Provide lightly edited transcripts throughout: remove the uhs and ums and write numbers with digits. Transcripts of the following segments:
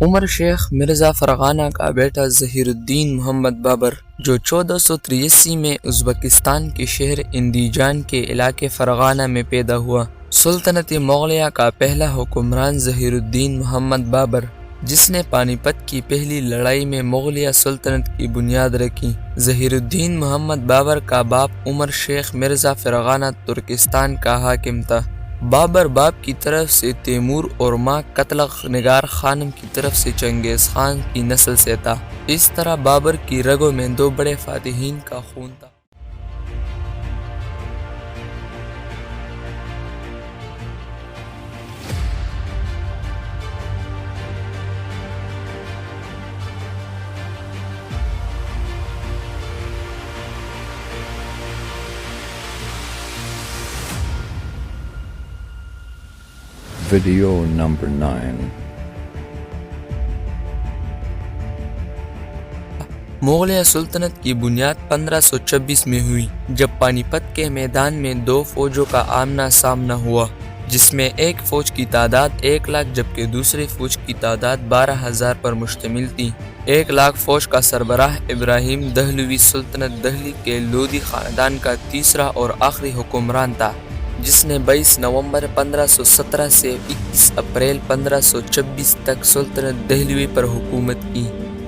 عمر شیخ مرزا فرغانہ کا بیٹا ظہیر الدین محمد بابر، جو 1483 میں ازبکستان کے شہر اندیجان کے علاقے فرغانہ میں پیدا ہوا۔ سلطنت مغلیہ کا پہلا حکمران ظہیر الدین محمد بابر، جس نے پانی پت کی پہلی لڑائی میں مغلیہ سلطنت کی بنیاد رکھی۔ ظہیر الدین محمد بابر کا باپ عمر شیخ مرزا فرغانہ ترکستان کا حاکم تھا۔ بابر باپ کی طرف سے تیمور اور ماں قتلغ نگار خانم کی طرف سے چنگیز خان کی نسل سے تھا۔ اس طرح بابر کی رگوں میں دو بڑے فاتحین کا خون تھا۔ Video number 9. مغلیہ سلطنت کی بنیاد 1526 میں ہوئی، جب پانی پت کے میدان میں دو فوجوں کا آمنا سامنا ہوا، جس میں ایک فوج کی تعداد 1,00,000 جبکہ دوسری فوج کی تعداد 12,000 پر مشتمل تھی۔ 1,00,000 فوج کا سربراہ ابراہیم دہلوی سلطنت دہلی کے لودھی خاندان کا تیسرا اور آخری حکمران تھا، جس نے 22 نومبر 1517 سے 21 اپریل 1526 تک سلطنت دہلوی پر حکومت کی۔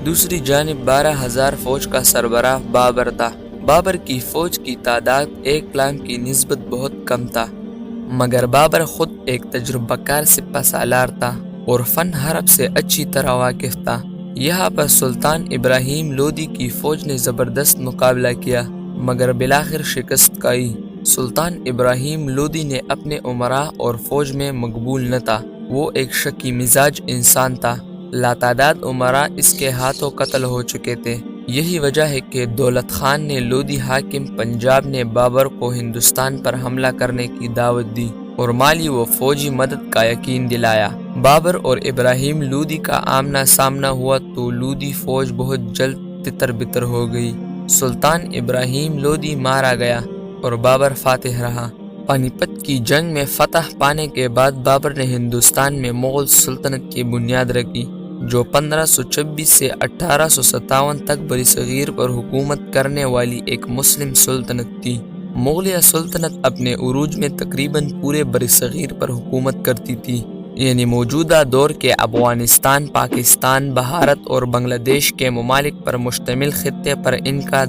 دوسری جانب 12,000 فوج کا سربراہ بابر تھا۔ بابر کی فوج کی تعداد 1,00,000 کی نسبت بہت کم تھا، مگر بابر خود ایک تجربہ کار سپہ سالار تھا اور فن حرب سے اچھی طرح واقف تھا۔ یہاں پر سلطان ابراہیم لودھی کی فوج نے زبردست مقابلہ کیا، مگر بالآخر شکست کھائی۔ سلطان ابراہیم لودھی نے اپنے امراء اور فوج میں مقبول نہ تھا۔ وہ ایک شکی مزاج انسان تھا۔ لاتعداد امراء اس کے ہاتھوں قتل ہو چکے تھے۔ یہی وجہ ہے کہ دولت خان نے لودھی حاکم پنجاب نے بابر کو ہندوستان پر حملہ کرنے کی دعوت دی اور مالی و فوجی مدد کا یقین دلایا۔ بابر اور ابراہیم لودھی کا آمنا سامنا ہوا تو لودھی فوج بہت جلد تتر بتر ہو گئی۔ سلطان ابراہیم لودھی مارا گیا اور بابر فاتح رہا۔ پانی پت کی جنگ میں فتح پانے کے بعد بابر نے ہندوستان میں مغل سلطنت کی بنیاد رکھی، جو 1526 سے 1857 تک برصغیر پر حکومت کرنے والی ایک مسلم سلطنت تھی۔ مغلیہ سلطنت اپنے عروج میں تقریباً پورے برصغیر پر حکومت کرتی تھی، یعنی موجودہ دور کے افغانستان، پاکستان، بھارت اور بنگلہ دیش کے ممالک پر مشتمل خطے پر ان کا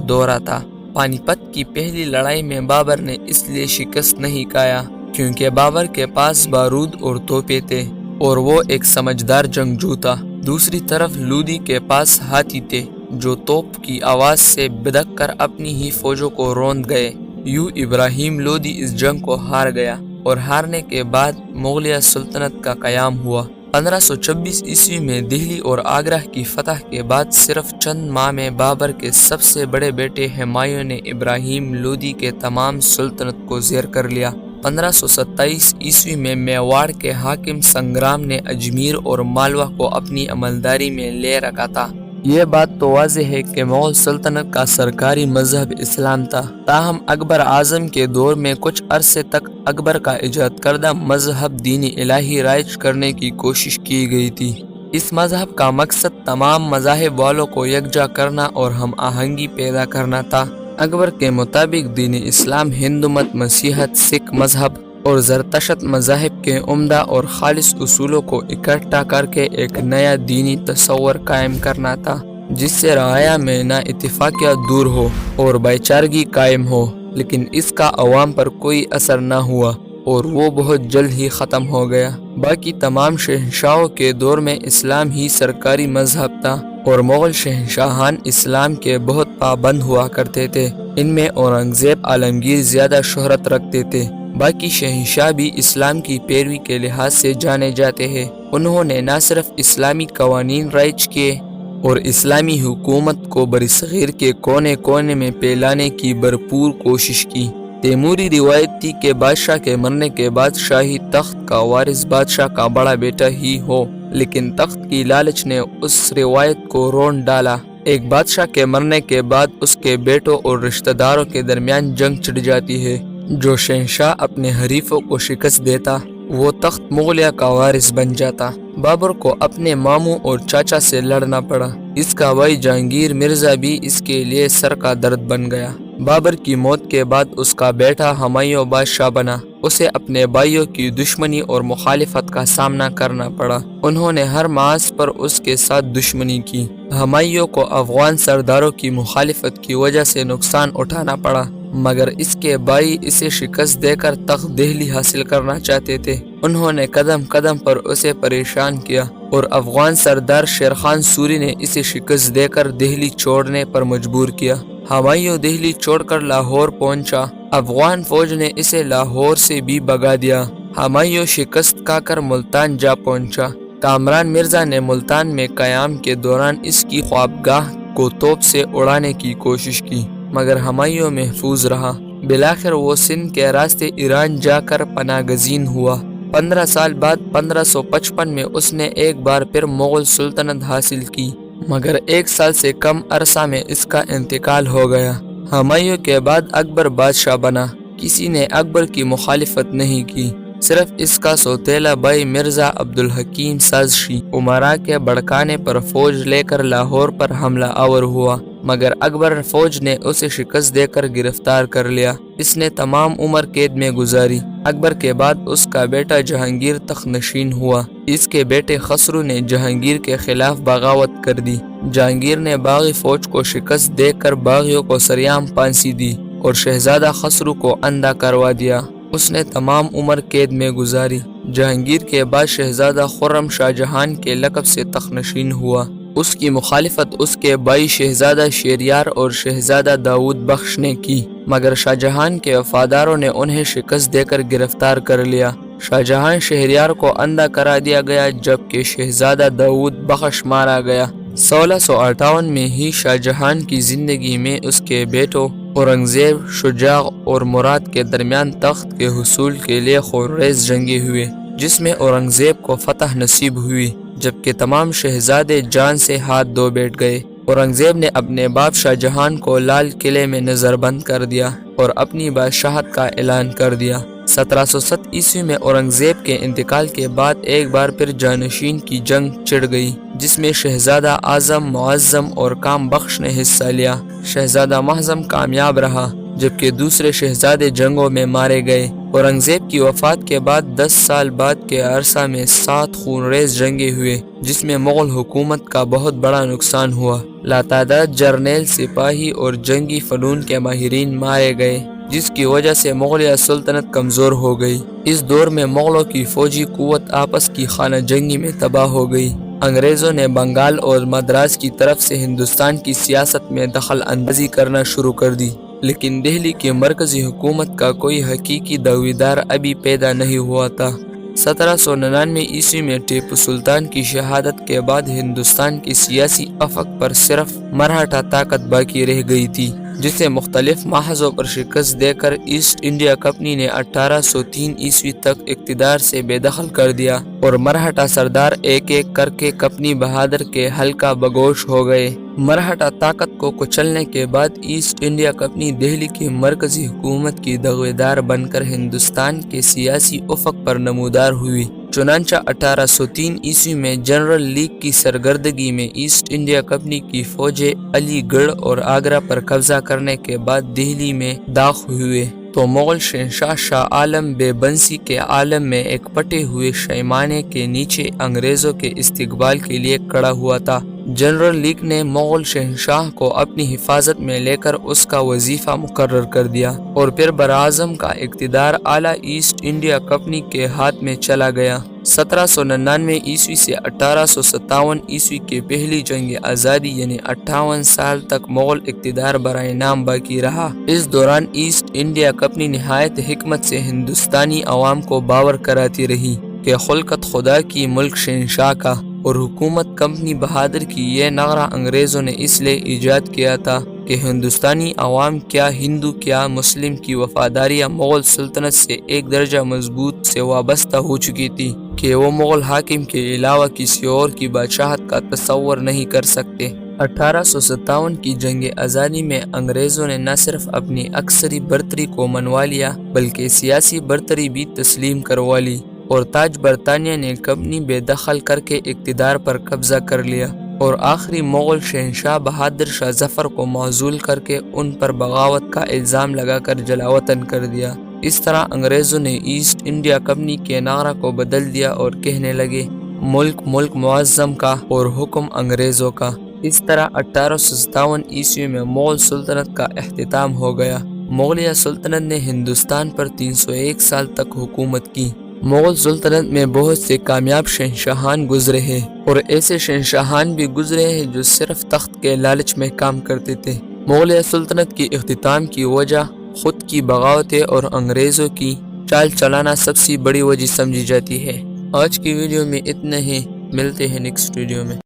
دورہ تھا۔ پانی پت کی پہلی لڑائی میں بابر نے اس لیے شکست نہیں کھایا کیونکہ بابر کے پاس بارود اور توپیں تھے اور وہ ایک سمجھدار جنگجو تھا۔ دوسری طرف لودھی کے پاس ہاتھی تھے جو توپ کی آواز سے بدک کر اپنی ہی فوجوں کو روند گئے۔ یوں ابراہیم لودھی اس جنگ کو ہار گیا اور ہارنے کے بعد مغلیہ سلطنت کا قیام ہوا۔ 1526 عیسوی میں دہلی اور آگرہ کی فتح کے بعد صرف چند ماہ میں بابر کے سب سے بڑے بیٹے ہمایوں نے ابراہیم لودھی کے تمام سلطنت کو زیر کر لیا۔ 1527 عیسوی میں میواڑ کے حاکم سنگرام نے اجمیر اور مالوہ کو اپنی عملداری میں لے رکھا تھا۔ یہ بات تو واضح ہے کہ مغل سلطنت کا سرکاری مذہب اسلام تھا، تاہم اکبر اعظم کے دور میں کچھ عرصے تک اکبر کا ایجاد کردہ مذہب دین الہی رائج کرنے کی کوشش کی گئی تھی۔ اس مذہب کا مقصد تمام مذاہب والوں کو یکجا کرنا اور ہم آہنگی پیدا کرنا تھا۔ اکبر کے مطابق دین اسلام، ہندو مت، مسیحیت، سکھ مذہب اور زرتشت مذاہب کے عمدہ اور خالص اصولوں کو اکٹھا کر کے ایک نیا دینی تصور قائم کرنا تھا، جس سے رعایا میں نہ اتفاقیت دور ہو اور بھائی چارگی قائم ہو۔ لیکن اس کا عوام پر کوئی اثر نہ ہوا اور وہ بہت جلد ہی ختم ہو گیا۔ باقی تمام شہنشاہوں کے دور میں اسلام ہی سرکاری مذہب تھا اور مغل شہنشاہان اسلام کے بہت پابند ہوا کرتے تھے۔ ان میں اورنگزیب عالمگیر زیادہ شہرت رکھتے تھے۔ باقی شہنشاہ بھی اسلام کی پیروی کے لحاظ سے جانے جاتے ہیں۔ انہوں نے نہ صرف اسلامی قوانین رائج کیے اور اسلامی حکومت کو برصغیر کے کونے کونے میں پھیلانے کی بھرپور کوشش کی۔ تیموری روایت تھی کہ بادشاہ کے مرنے کے بعد شاہی تخت کا وارث بادشاہ کا بڑا بیٹا ہی ہو، لیکن تخت کی لالچ نے اس روایت کو رون ڈالا۔ ایک بادشاہ کے مرنے کے بعد اس کے بیٹوں اور رشتہ داروں کے درمیان جنگ چھڑ جاتی ہے۔ جو شہنشاہ اپنے حریفوں کو شکست دیتا وہ تخت مغلیہ کا وارث بن جاتا۔ بابر کو اپنے ماموں اور چاچا سے لڑنا پڑا۔ اس کا بھائی جہانگیر مرزا بھی اس کے لیے سر کا درد بن گیا۔ بابر کی موت کے بعد اس کا بیٹا ہمایوں بادشاہ بنا۔ اسے اپنے بھائیوں کی دشمنی اور مخالفت کا سامنا کرنا پڑا۔ انہوں نے ہر محاذ پر اس کے ساتھ دشمنی کی۔ ہمایوں کو افغان سرداروں کی مخالفت کی وجہ سے نقصان اٹھانا پڑا، مگر اس کے بھائی اسے شکست دے کر تخت دہلی حاصل کرنا چاہتے تھے۔ انہوں نے قدم قدم پر اسے پریشان کیا اور افغان سردار شیر خان سوری نے اسے شکست دے کر دہلی چھوڑنے پر مجبور کیا۔ ہمایوں دہلی چھوڑ کر لاہور پہنچا۔ افغان فوج نے اسے لاہور سے بھی بھگا دیا۔ ہمایوں شکست کھا کر ملتان جا پہنچا۔ کامران مرزا نے ملتان میں قیام کے دوران اس کی خوابگاہ کو توپ سے اڑانے کی کوشش کی، مگر ہمایوں محفوظ رہا۔ بالآخر وہ سندھ کے راستے ایران جا کر پناہ گزین ہوا۔ 15 سال بعد 1555 میں اس نے ایک بار پھر مغل سلطنت حاصل کی، مگر 1 سال سے کم عرصہ میں اس کا انتقال ہو گیا۔ ہمایوں کے بعد اکبر بادشاہ بنا۔ کسی نے اکبر کی مخالفت نہیں کی، صرف اس کا سوتیلا بھائی مرزا عبدالحکیم سازشی امراء کے بھڑکانے پر فوج لے کر لاہور پر حملہ آور ہوا، مگر اکبر فوج نے اسے شکست دے کر گرفتار کر لیا۔ اس نے تمام عمر قید میں گزاری۔ اکبر کے بعد اس کا بیٹا جہانگیر تخت نشین ہوا۔ اس کے بیٹے خسرو نے جہانگیر کے خلاف بغاوت کر دی۔ جہانگیر نے باغی فوج کو شکست دے کر باغیوں کو سریعام پھانسی دی اور شہزادہ خسرو کو اندھا کروا دیا۔ اس نے تمام عمر قید میں گزاری۔ جہانگیر کے بعد شہزادہ خرم شاہ جہان کے لقب سے تخت نشین ہوا۔ اس کی مخالفت اس کے بھائی شہزادہ شہریار اور شہزادہ داؤد بخش نے کی، مگر شاہ جہان کے وفاداروں نے انہیں شکست دے کر گرفتار کر لیا۔ شاہ جہان شہریار کو اندھا کرا دیا گیا، جبکہ شہزادہ داؤد بخش مارا گیا۔ 1658 میں ہی شاہ جہان کی زندگی میں اس کے بیٹوں اورنگزیب، شجاع اور مراد کے درمیان تخت کے حصول کے لیے خونریز جنگیں ہوئے، جس میں اورنگزیب کو فتح نصیب ہوئی، جبکہ تمام شہزادے جان سے ہاتھ دھو بیٹھ گئے۔ اورنگزیب نے اپنے باپ شاہ جہان کو لال قلعے میں نظر بند کر دیا اور اپنی بادشاہت کا اعلان کر دیا۔ 1707 عیسوی میں اورنگزیب کے انتقال کے بعد ایک بار پھر جانشین کی جنگ چھڑ گئی، جس میں شہزادہ اعظم، معظم اور کام بخش نے حصہ لیا۔ شہزادہ معظم کامیاب رہا، جبکہ دوسرے شہزادے جنگوں میں مارے گئے۔ اورنگزیب کی وفات کے بعد 10 سال بعد کے عرصہ میں 7 خونریز جنگیں ہوئے، جس میں مغل حکومت کا بہت بڑا نقصان ہوا۔ لاتعداد جرنیل، سپاہی اور جنگی فنون کے ماہرین مارے گئے، جس کی وجہ سے مغلیہ سلطنت کمزور ہو گئی۔ اس دور میں مغلوں کی فوجی قوت آپس کی خانہ جنگی میں تباہ ہو گئی۔ انگریزوں نے بنگال اور مدراس کی طرف سے ہندوستان کی سیاست میں دخل اندازی کرنا شروع کر دی، لیکن دہلی کی مرکزی حکومت کا کوئی حقیقی دعویدار ابھی پیدا نہیں ہوا تھا۔ 1799 عیسوی میں ٹیپو سلطان کی شہادت کے بعد ہندوستان کی سیاسی افق پر صرف مراٹھا طاقت باقی رہ گئی تھی، جسے مختلف محاذوں پر شکست دے کر ایسٹ انڈیا کمپنی نے 1803 عیسوی تک اقتدار سے بے دخل کر دیا اور مراٹھا سردار ایک ایک کر کے کمپنی بہادر کے حلقہ بگوش ہو گئے۔ مراٹھا طاقت کو کچلنے کے بعد ایسٹ انڈیا کمپنی دہلی کی مرکزی حکومت کی دعویدار بن کر ہندوستان کے سیاسی افق پر نمودار ہوئی۔ چنانچہ 1803 عیسوی میں جنرل لیگ کی سرگردگی میں ایسٹ انڈیا کمپنی کی فوجیں علی گڑھ اور آگرہ پر قبضہ کرنے کے بعد دہلی میں داخل ہوئے تو مغل شہنشاہ شاہ عالم بے بنسی کے عالم میں ایک پٹے ہوئے شیمانے کے نیچے انگریزوں کے استقبال کے لیے کھڑا ہوا تھا۔ جنرل لیگ نے مغل شہنشاہ کو اپنی حفاظت میں لے کر اس کا وظیفہ مقرر کر دیا اور پھر براعظم کا اقتدار اعلیٰ ایسٹ انڈیا کمپنی کے ہاتھ میں چلا گیا۔ 1799 عیسوی سے 1857 عیسوی کے پہلی جنگ آزادی یعنی 58 سال تک مغل اقتدار برائے نام باقی رہا۔ اس دوران ایسٹ انڈیا کمپنی نہایت حکمت سے ہندوستانی عوام کو باور کراتی رہی کہ خلقت خدا کی، ملک شہنشاہ کا، اور حکومت کمپنی بہادر کی۔ یہ نعرہ انگریزوں نے اس لیے ایجاد کیا تھا کہ ہندوستانی عوام کیا ہندو کیا مسلم کی وفاداریاں مغل سلطنت سے ایک درجہ مضبوط سے وابستہ ہو چکی تھی کہ وہ مغل حاکم کے علاوہ کسی اور کی بادشاہت کا تصور نہیں کر سکتے۔ 1857 کی جنگ آزادی میں انگریزوں نے نہ صرف اپنی عسکری برتری کو منوا لیا بلکہ سیاسی برتری بھی تسلیم کروا لی۔ اور تاج برطانیہ نے کمپنی بے دخل کر کے اقتدار پر قبضہ کر لیا اور آخری مغل شہنشاہ بہادر شاہ ظفر کو معزول کر کے ان پر بغاوت کا الزام لگا کر جلاوطن کر دیا۔ اس طرح انگریزوں نے ایسٹ انڈیا کمپنی کے نعرہ کو بدل دیا اور کہنے لگے ملک ملک معظم کا اور حکم انگریزوں کا۔ اس طرح 1857 عیسوی میں مغل سلطنت کا اختتام ہو گیا۔ مغلیہ سلطنت نے ہندوستان پر 301 سال تک حکومت کی۔ مغل سلطنت میں بہت سے کامیاب شہنشاہان گزرے ہیں اور ایسے شہنشاہان بھی گزرے ہیں جو صرف تخت کے لالچ میں کام کرتے تھے۔ مغلیہ سلطنت کی اختتام کی وجہ خود کی بغاوتیں اور انگریزوں کی چال چلانا سب سے بڑی وجہ سمجھی جاتی ہے۔ آج کی ویڈیو میں اتنا ہی، ملتے ہیں نیکسٹ ویڈیو میں۔